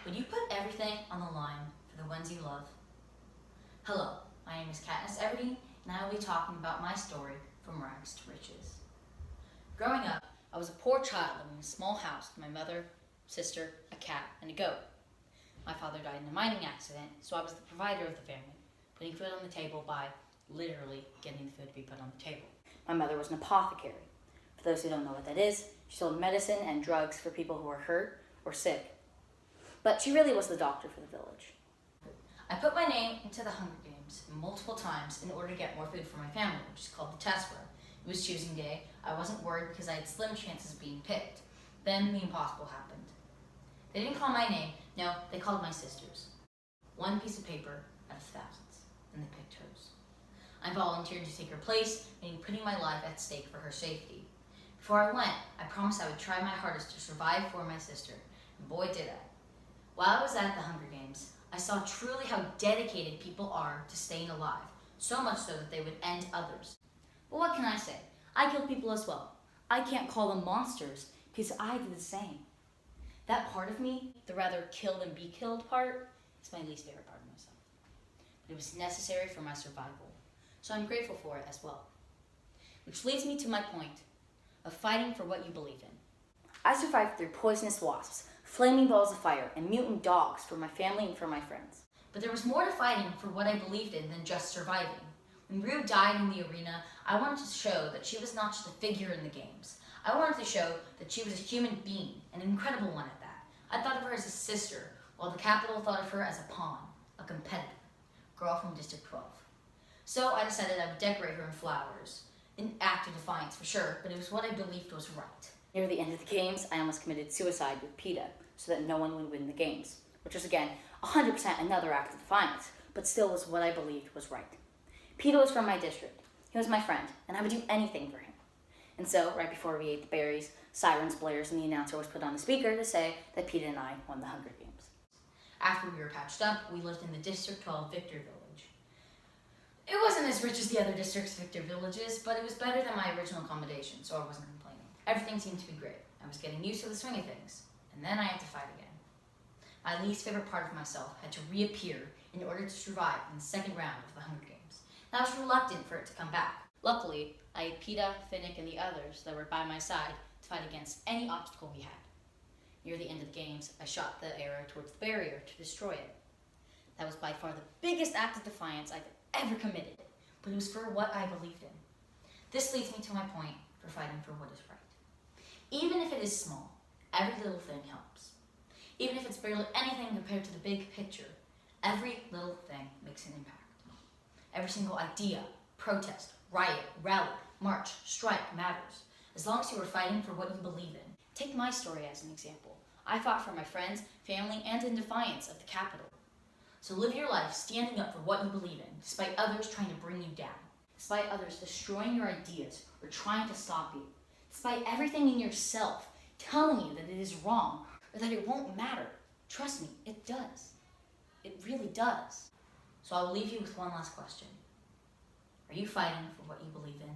Would you put everything on the line for the ones you love? Hello, my name is Katniss Everdeen, and I will be talking about my story from rags to riches. Growing up, I was a poor child living in a small house with my mother, sister, a cat, and a goat. My father died in a mining accident, so I was the provider of the family, putting food on the table by literally getting the food to be put on the table. My mother was an apothecary. For those who don't know what that is, she sold medicine and drugs for people who were hurt or sick. But she really was the doctor for the village. I put my name into the Hunger Games multiple times in order to get more food for my family, which is called the test run. It was choosing day. I wasn't worried because I had slim chances of being picked. Then the impossible happened. They didn't call my name. No, they called my sister's. One piece of paper out of thousands, and they picked hers. I volunteered to take her place, meaning putting my life at stake for her safety. Before I went, I promised I would try my hardest to survive for my sister, and boy did I. While I was at the Hunger Games, I saw truly how dedicated people are to staying alive, so much so that they would end others. But what can I say? I kill people as well. I can't call them monsters because I did the same. That part of me, the rather kill than be killed part, is my least favorite part of myself. But it was necessary for my survival, so I'm grateful for it as well. Which leads me to my point of fighting for what you believe in. I survived through poisonous wasps, flaming balls of fire, and mutant dogs for my family and for my friends. But there was more to fighting for what I believed in than just surviving. When Rue died in the arena, I wanted to show that she was not just a figure in the games. I wanted to show that she was a human being, an incredible one at that. I thought of her as a sister, while the Capitol thought of her as a pawn, a competitor, girl from District 12. So I decided I would decorate her in flowers, an act of defiance for sure, but it was what I believed was right. Near the end of the games, I almost committed suicide with PETA, so that no one would win the games, which was again 100% another act of defiance, but still was what I believed was right. PETA was from my district. He was my friend, and I would do anything for him. And so, right before we ate the berries, sirens blared and the announcer was put on the speaker to say that PETA and I won the Hunger Games. After we were patched up, we lived in the District 12 Victor Village. It wasn't as rich as the other district's Victor villages, but it was better than my original accommodation, so I wasn't complaining. Everything seemed to be great. I was getting used to the swing of things, and then I had to fight again. My least favorite part of myself had to reappear in order to survive in the second round of the Hunger Games. And I was reluctant for it to come back. Luckily, I had PETA, Finnick, and the others that were by my side to fight against any obstacle we had. Near the end of the games, I shot the arrow towards the barrier to destroy it. That was by far the biggest act of defiance I've ever committed, but it was for what I believed in. This leads me to my point for fighting for what is right. Even if it is small, every little thing helps. Even if it's barely anything compared to the big picture, every little thing makes an impact. Every single idea, protest, riot, rally, march, strike matters, as long as you are fighting for what you believe in. Take my story as an example. I fought for my friends, family, and in defiance of the Capitol. So live your life standing up for what you believe in, despite others trying to bring you down, despite others destroying your ideas or trying to stop you, despite everything in yourself telling you that it is wrong or that it won't matter. Trust me, it does. It really does. So I will leave you with one last question. Are you fighting for what you believe in?